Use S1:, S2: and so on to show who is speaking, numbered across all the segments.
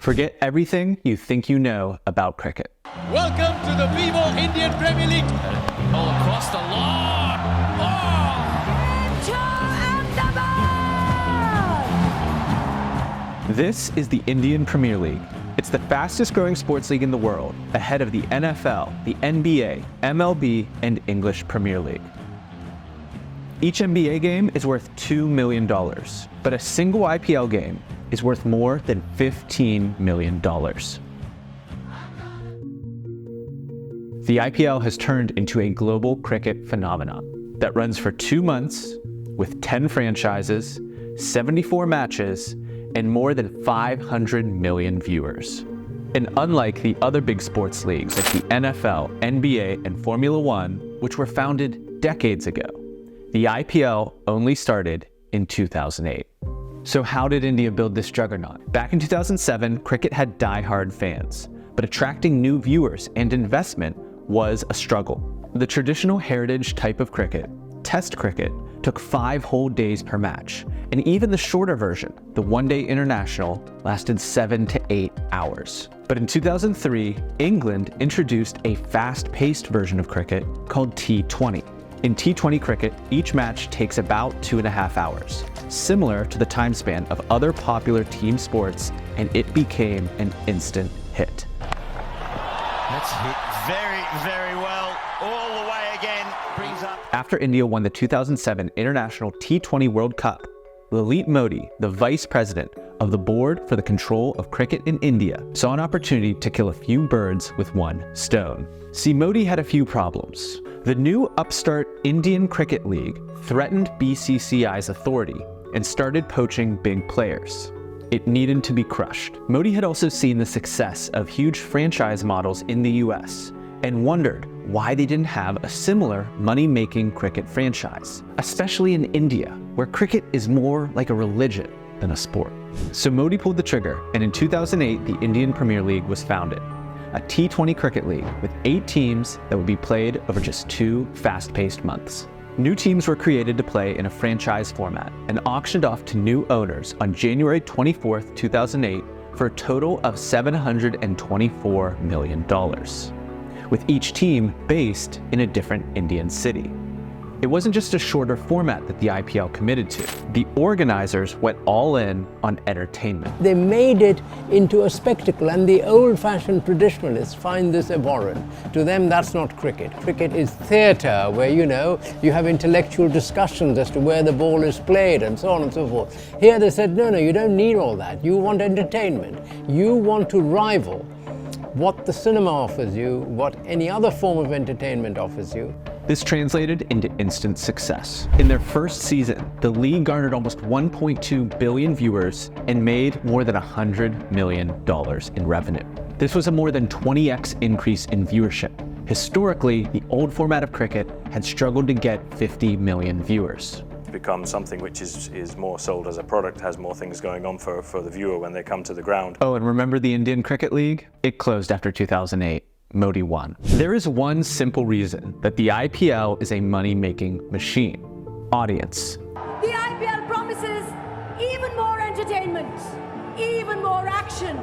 S1: Forget everything you think you know about cricket.
S2: Welcome to the Vivo Indian Premier League.
S3: All across the lawn. Oh!
S1: This is the Indian Premier League. It's the fastest growing sports league in the world, ahead of the NFL, the NBA, MLB, and English Premier League. Each NBA game is worth $2 million, but a single IPL game is worth more than $15 million. The IPL has turned into a global cricket phenomenon that runs for 2 months with 10 franchises, 74 matches, and more than 500 million viewers. And unlike the other big sports leagues like the NFL, NBA, and Formula One, which were founded decades ago, the IPL only started in 2008. So how did India build this juggernaut? Back in 2007, cricket had die-hard fans, but attracting new viewers and investment was a struggle. The traditional heritage type of cricket, Test cricket, took 5 whole days per match, and even the shorter version, the one-day international, lasted 7 to 8 hours. But in 2003, England introduced a fast-paced version of cricket called T20. In T20 cricket, each match takes about 2.5 hours, similar to the time span of other popular team sports, and it became an instant hit.
S4: That's hit very, very well, all the way again, brings up.
S1: After India won the 2007 International T20 World Cup, Lalit Modi, the vice president of the Board for the Control of Cricket in India, saw an opportunity to kill a few birds with one stone. See, Modi had a few problems. The new upstart Indian Cricket League threatened BCCI's authority and started poaching big players. It needed to be crushed. Modi had also seen the success of huge franchise models in the US and wondered why they didn't have a similar money-making cricket franchise, especially in India, where cricket is more like a religion than a sport. So Modi pulled the trigger, and in 2008, the Indian Premier League was founded, a T20 cricket league with 8 teams that would be played over just 2 fast-paced months. New teams were created to play in a franchise format and auctioned off to new owners on January 24, 2008 for a total of $724 million, with each team based in a different Indian city. It wasn't just a shorter format that the IPL committed to. The organizers went all in on entertainment.
S5: They made it into a spectacle, and the old-fashioned traditionalists find this abhorrent. To them, that's not cricket. Cricket is theatre, where, you have intellectual discussions as to where the ball is played and so on and so forth. Here they said, no, you don't need all that. You want entertainment. You want to rival what the cinema offers you, what any other form of entertainment offers you.
S1: This translated into instant success. In their first season, the league garnered almost 1.2 billion viewers and made more than $100 million in revenue. This was a more than 20x increase in viewership. Historically, the old format of cricket had struggled to get 50 million viewers.
S6: Become something which is more sold as a product, has more things going on for the viewer when they come to the ground.
S1: Oh, and remember the Indian Cricket League? It closed after 2008. Modi won. There is one simple reason that the IPL is a money-making machine: audience.
S7: The IPL promises even more entertainment, even more action,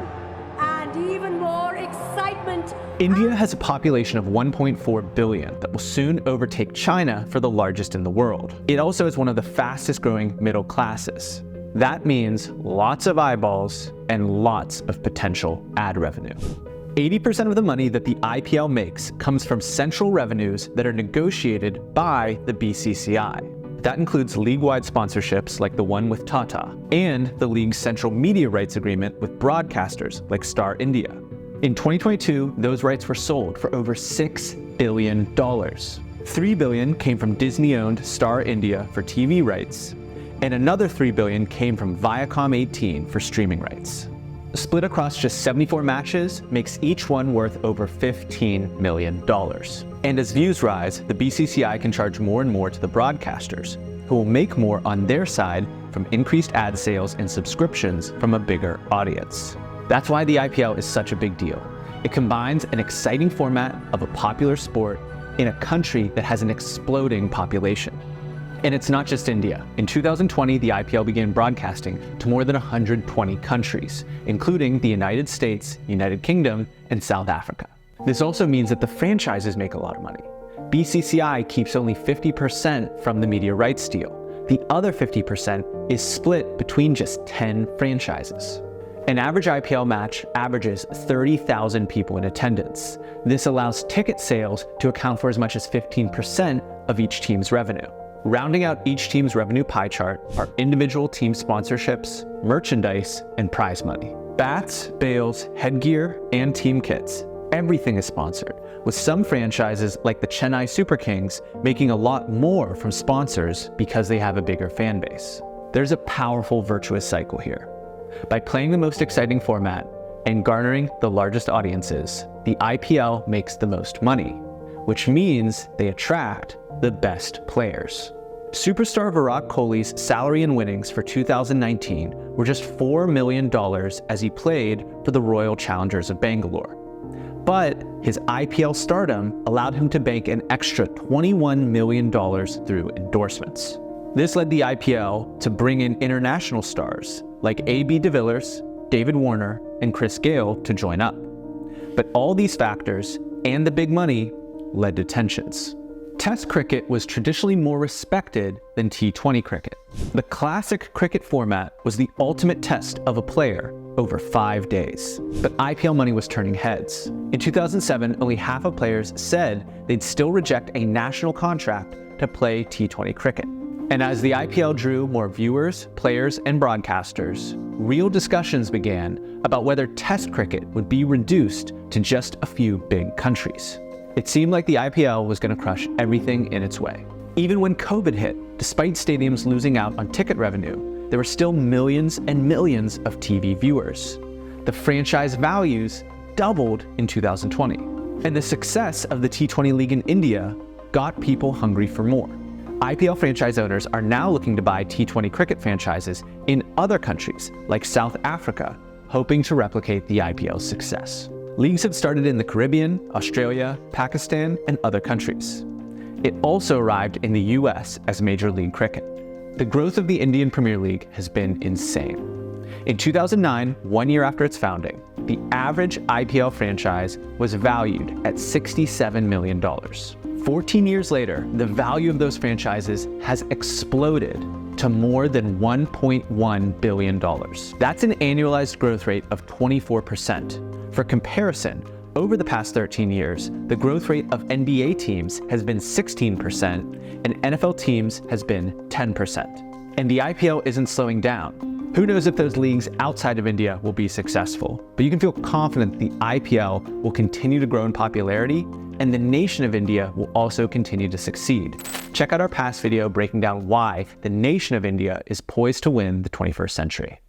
S7: and even more excitement.
S1: India has a population of 1.4 billion that will soon overtake China for the largest in the world. It also is one of the fastest growing middle classes. That means lots of eyeballs and lots of potential ad revenue. 80% of the money that the IPL makes comes from central revenues that are negotiated by the BCCI. That includes league-wide sponsorships like the one with Tata, and the league's central media rights agreement with broadcasters like Star India. In 2022, those rights were sold for over $6 billion. $3 billion came from Disney-owned Star India for TV rights, and another $3 billion came from Viacom 18 for streaming rights. Split across just 74 matches makes each one worth over $15 million. And as views rise, the BCCI can charge more and more to the broadcasters, who will make more on their side from increased ad sales and subscriptions from a bigger audience. That's why the IPL is such a big deal. It combines an exciting format of a popular sport in a country that has an exploding population. And it's not just India. In 2020, the IPL began broadcasting to more than 120 countries, including the United States, United Kingdom, and South Africa. This also means that the franchises make a lot of money. BCCI keeps only 50% from the media rights deal. The other 50% is split between just 10 franchises. An average IPL match averages 30,000 people in attendance. This allows ticket sales to account for as much as 15% of each team's revenue. Rounding out each team's revenue pie chart are individual team sponsorships, merchandise, and prize money. Bats, bails, headgear, and team kits. Everything is sponsored, with some franchises like the Chennai Super Kings making a lot more from sponsors because they have a bigger fan base. There's a powerful virtuous cycle here. By playing the most exciting format and garnering the largest audiences, the IPL makes the most money, which means they attract the best players. Superstar Virat Kohli's salary and winnings for 2019 were just $4 million as he played for the Royal Challengers of Bangalore. But his IPL stardom allowed him to bank an extra $21 million through endorsements. This led the IPL to bring in international stars like A.B. de Villiers, David Warner, and Chris Gale to join up. But all these factors and the big money led to tensions. Test cricket was traditionally more respected than T20 cricket. The classic cricket format was the ultimate test of a player over 5 days. But IPL money was turning heads. In 2007, only half of players said they'd still reject a national contract to play T20 cricket. And as the IPL drew more viewers, players, and broadcasters, real discussions began about whether Test cricket would be reduced to just a few big countries. It seemed like the IPL was going to crush everything in its way. Even when COVID hit, despite stadiums losing out on ticket revenue, there were still millions and millions of TV viewers. The franchise values doubled in 2020. And the success of the T20 League in India got people hungry for more. IPL franchise owners are now looking to buy T20 cricket franchises in other countries like South Africa, hoping to replicate the IPL's success. Leagues have started in the Caribbean, Australia, Pakistan, and other countries. It also arrived in the US as Major League Cricket. The growth of the Indian Premier League has been insane. In 2009, 1 year after its founding, the average IPL franchise was valued at $67 million. 14 years later, the value of those franchises has exploded to more than $1.1 billion. That's an annualized growth rate of 24%. For comparison, over the past 13 years, the growth rate of NBA teams has been 16% and NFL teams has been 10%. And the IPL isn't slowing down. Who knows if those leagues outside of India will be successful, but you can feel confident the IPL will continue to grow in popularity and the nation of India will also continue to succeed. Check out our past video breaking down why the nation of India is poised to win the 21st century.